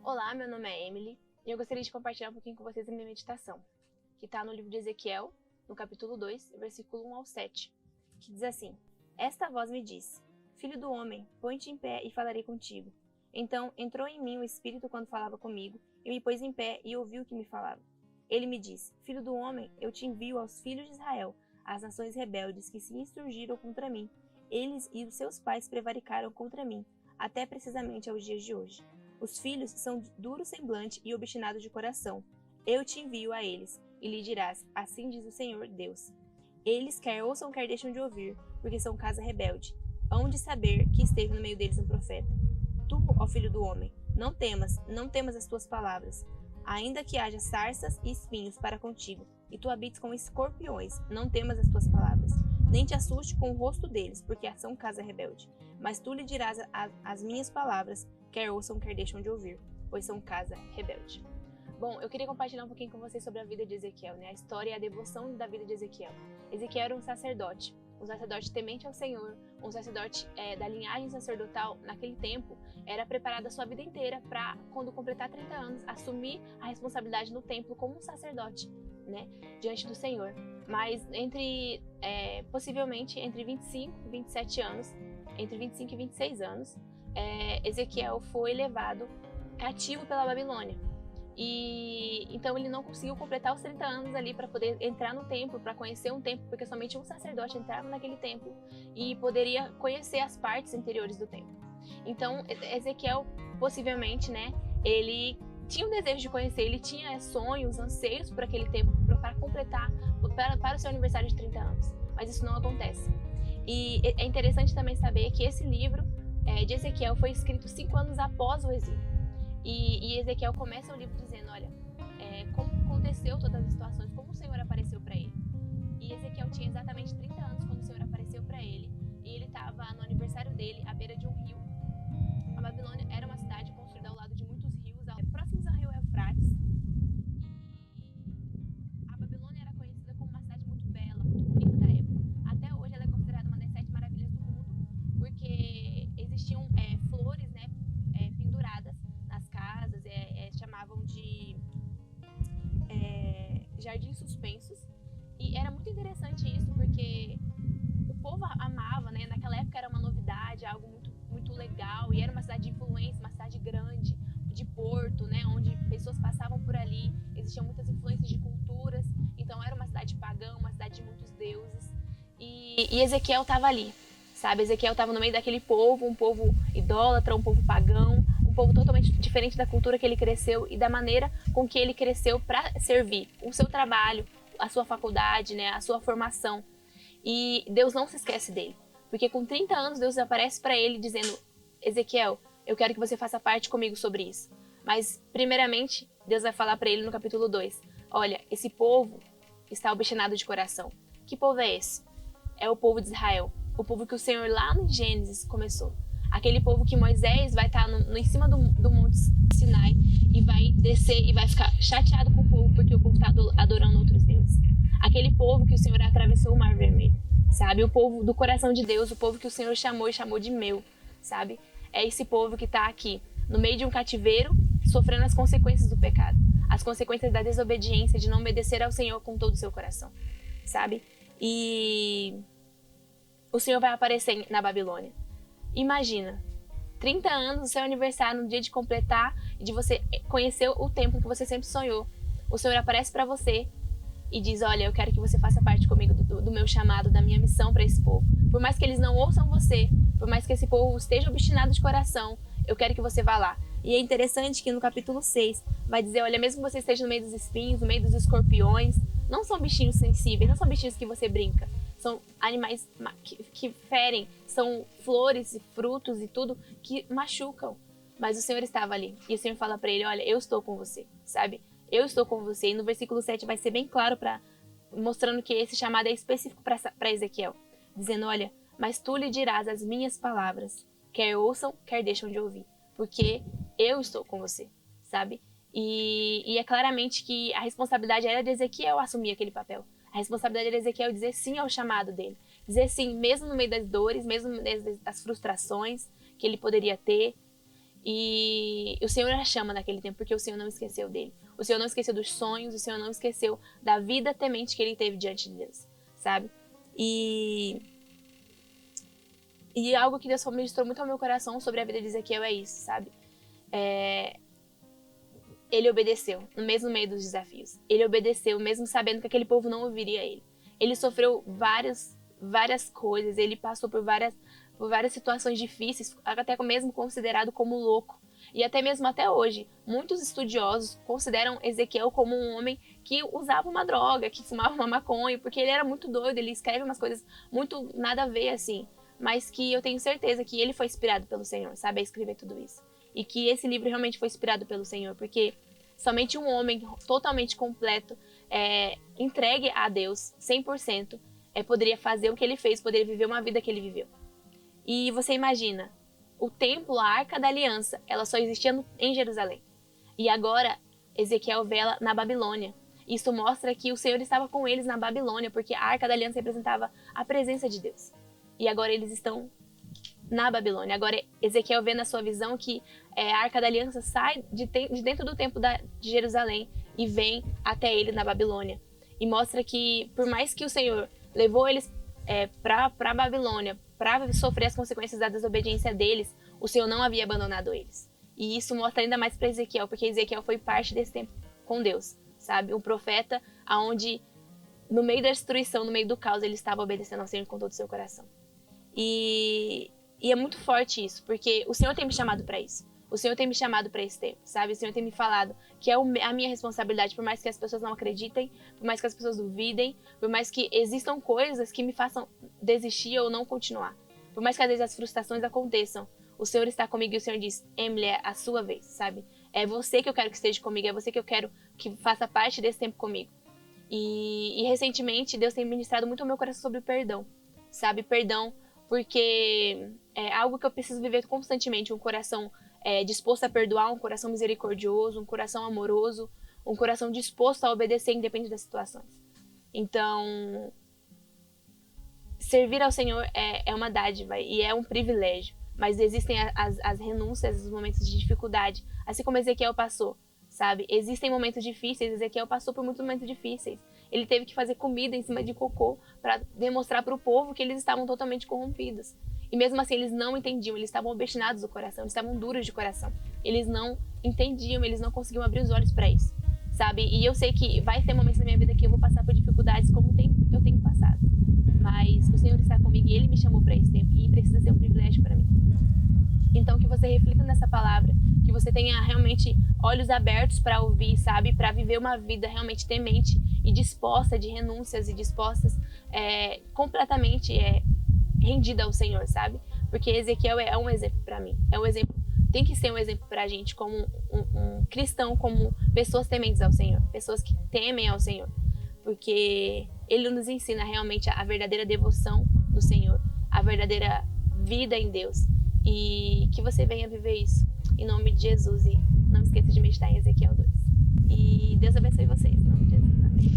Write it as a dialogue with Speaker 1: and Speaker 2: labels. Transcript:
Speaker 1: Olá, meu nome é Emily e eu gostaria de compartilhar um pouquinho com vocês a minha meditação, que está no livro de Ezequiel, no capítulo 2, versículo 1 ao 7, que diz assim: Esta voz me disse: Filho do homem, põe-te em pé e falarei contigo. Então entrou em mim o Espírito quando falava comigo, e me pôs em pé e ouvi o que me falava. Ele me disse: Filho do homem, eu te envio aos filhos de Israel, às nações rebeldes que se insurgiram contra mim. Eles e os seus pais prevaricaram contra mim, até precisamente aos dias de hoje. Os filhos são de duro semblante e obstinados de coração. Eu te envio a eles, e lhe dirás: Assim diz o Senhor Deus. Eles quer ouçam, quer deixam de ouvir, porque são casa rebelde. Hão de saber que esteve no meio deles um profeta. Tu, ó filho do homem, não temas as tuas palavras. Ainda que haja sarças e espinhos para contigo, e tu habites com escorpiões, não temas as tuas palavras. Nem te assuste com o rosto deles, porque são casa rebelde. Mas tu lhe dirás as minhas palavras, quer ouçam, quer deixam de ouvir, pois são casa rebelde. Bom, eu queria compartilhar um pouquinho com vocês sobre a vida de Ezequiel, né? A história e a devoção da vida de Ezequiel. Ezequiel era um sacerdote temente ao Senhor, um sacerdote da linhagem sacerdotal. Naquele tempo, era preparado a sua vida inteira para, quando completar 30 anos, assumir a responsabilidade no templo como um sacerdote, né? Diante do Senhor. Mas possivelmente entre 25 e 27 anos, entre 25 e 26 anos, Ezequiel foi levado cativo pela Babilônia. E então ele não conseguiu completar os 30 anos ali para poder entrar no templo, para conhecer um templo, porque somente um sacerdote entrava naquele templo e poderia conhecer as partes interiores do templo. Então Ezequiel, possivelmente, né, ele tinha um desejo de conhecer, ele tinha sonhos, anseios por aquele templo, para completar, para o seu aniversário de 30 anos. Mas isso não acontece. E é interessante também saber que esse livro de Ezequiel foi escrito 5 anos após o exílio. E Ezequiel começa o livro dizendo, olha, como aconteceu todas as situações, como o Senhor apareceu para ele. E Ezequiel tinha exatamente 30 anos quando o Senhor apareceu para ele, e ele estava no aniversário dele, à beira de um rio. A Babilônia era uma cidade construída ao lado de muitos rios, próximos ao rio Eufrates. E a Babilônia era conhecida como uma cidade muito bela, muito bonita da época. Até hoje ela é considerada uma das 7 maravilhas do mundo, porque existiam flores, né, penduradas nas casas, chamavam de jardins suspensos. E era muito interessante isso, porque o povo amava, né? Naquela época era uma novidade, algo muito, muito legal, e era uma cidade de influência, uma cidade grande, de porto, né? Onde pessoas passavam por ali, existiam muitas influências de culturas, então era uma cidade pagã, uma cidade de muitos deuses. E Ezequiel estava ali, sabe? Ezequiel estava no meio daquele povo, um povo idólatra, um povo pagão, um povo totalmente diferente da cultura que ele cresceu e da maneira com que ele cresceu para servir o seu trabalho, a sua faculdade, né, a sua formação. E Deus não se esquece dele, porque com 30 anos Deus aparece para ele dizendo: Ezequiel, eu quero que você faça parte comigo sobre isso. Mas primeiramente Deus vai falar para ele no capítulo 2, olha, esse povo está obstinado de coração. Que povo é esse? É o povo de Israel, o povo que o Senhor lá no Gênesis começou. Aquele povo que Moisés vai estar em cima do Monte Sinai e vai descer e vai ficar chateado com o povo porque o povo está adorando outros deuses. Aquele povo que o Senhor atravessou o Mar Vermelho, sabe? O povo do coração de Deus, o povo que o Senhor chamou e chamou de meu, sabe? É esse povo que está aqui, no meio de um cativeiro, sofrendo as consequências do pecado, as consequências da desobediência, de não obedecer ao Senhor com todo o seu coração, sabe? E o Senhor vai aparecer na Babilônia. Imagina, 30 anos, o seu aniversário, no dia de completar e de você conhecer o templo que você sempre sonhou. O Senhor aparece para você e diz, olha, eu quero que você faça parte comigo do meu chamado, da minha missão para esse povo. Por mais que eles não ouçam você, por mais que esse povo esteja obstinado de coração, eu quero que você vá lá. E é interessante que no capítulo 6 vai dizer, olha, mesmo que você esteja no meio dos espinhos, no meio dos escorpiões, não são bichinhos sensíveis, não são bichinhos que você brinca. São animais que ferem, são flores e frutos e tudo que machucam. Mas o Senhor estava ali. E o Senhor fala para ele, olha, eu estou com você, sabe? Eu estou com você. E no versículo 7 vai ser bem claro, mostrando que esse chamado é específico para Ezequiel. Dizendo, olha, mas tu lhe dirás as minhas palavras, quer ouçam, quer deixam de ouvir. Porque eu estou com você, sabe? E é claramente que a responsabilidade era de Ezequiel assumir aquele papel. A responsabilidade de Ezequiel é dizer sim ao chamado dele. Dizer sim, mesmo no meio das dores, mesmo no meio das frustrações que ele poderia ter. E o Senhor a chama naquele tempo, porque o Senhor não esqueceu dele. O Senhor não esqueceu dos sonhos, o Senhor não esqueceu da vida temente que ele teve diante de Deus, sabe? E algo que Deus ministrou muito ao meu coração sobre a vida de Ezequiel é isso, sabe? Ele obedeceu, no mesmo meio dos desafios. Ele obedeceu, mesmo sabendo que aquele povo não ouviria ele. Ele sofreu várias coisas, ele passou por várias situações difíceis, até mesmo considerado como louco. E até mesmo até hoje, muitos estudiosos consideram Ezequiel como um homem que usava uma droga, que fumava uma maconha, porque ele era muito doido, ele escreve umas coisas muito nada a ver, assim. Mas que eu tenho certeza que ele foi inspirado pelo Senhor, sabe, a escrever tudo isso. E que esse livro realmente foi inspirado pelo Senhor, porque somente um homem totalmente completo, entregue a Deus 100%, poderia fazer o que ele fez, poderia viver uma vida que ele viveu. E você imagina, o templo, a Arca da Aliança, ela só existia em Jerusalém. E agora, Ezequiel vê ela na Babilônia. Isso mostra que o Senhor estava com eles na Babilônia, porque a Arca da Aliança representava a presença de Deus. E agora eles estão na Babilônia. Agora Ezequiel vê na sua visão que a Arca da Aliança sai de dentro do templo de Jerusalém e vem até ele na Babilônia. E mostra que, por mais que o Senhor levou eles para a Babilônia, para sofrer as consequências da desobediência deles, o Senhor não havia abandonado eles. E isso mostra ainda mais para Ezequiel, porque Ezequiel foi parte desse tempo com Deus, sabe? Um profeta aonde, no meio da destruição, no meio do caos, ele estava obedecendo ao Senhor com todo o seu coração. E é muito forte isso, porque o Senhor tem me chamado para isso. O Senhor tem me chamado para esse tempo, sabe? O Senhor tem me falado que é a minha responsabilidade, por mais que as pessoas não acreditem, por mais que as pessoas duvidem, por mais que existam coisas que me façam desistir ou não continuar. Por mais que às vezes as frustrações aconteçam, o Senhor está comigo e o Senhor diz, Emily, é a sua vez, sabe? É você que eu quero que esteja comigo, é você que eu quero que faça parte desse tempo comigo. E recentemente Deus tem ministrado muito ao meu coração sobre o perdão, sabe? Perdão, porque é algo que eu preciso viver constantemente, um coração disposto a perdoar, um coração misericordioso, um coração amoroso, um coração disposto a obedecer independente das situações. Então, servir ao Senhor é uma dádiva e é um privilégio, mas existem as renúncias, os momentos de dificuldade, assim como Ezequiel passou, sabe? Existem momentos difíceis, Ezequiel passou por muitos momentos difíceis. Ele teve que fazer comida em cima de cocô para demonstrar para o povo que eles estavam totalmente corrompidos. E mesmo assim eles não entendiam, eles estavam obstinados do coração, eles estavam duros de coração. Eles não entendiam, eles não conseguiam abrir os olhos para isso, sabe? E eu sei que vai ter momentos na minha vida que eu vou passar por dificuldades como eu tenho passado. Mas o Senhor está comigo e Ele me chamou para esse tempo e precisa ser um privilégio para mim. Então que você reflita nessa palavra, que você tenha realmente olhos abertos para ouvir, sabe? Para viver uma vida realmente temente e disposta de renúncias e dispostas completamente rendida ao Senhor, sabe? Porque Ezequiel é um exemplo para mim, é um exemplo, tem que ser um exemplo para a gente como um cristão, como pessoas tementes ao Senhor, pessoas que temem ao Senhor, porque Ele nos ensina realmente a verdadeira devoção do Senhor, a verdadeira vida em Deus, e que você venha viver isso, em nome de Jesus, e não esqueça de meditar em Ezequiel 2. E Deus abençoe vocês, em nome de Jesus, amém.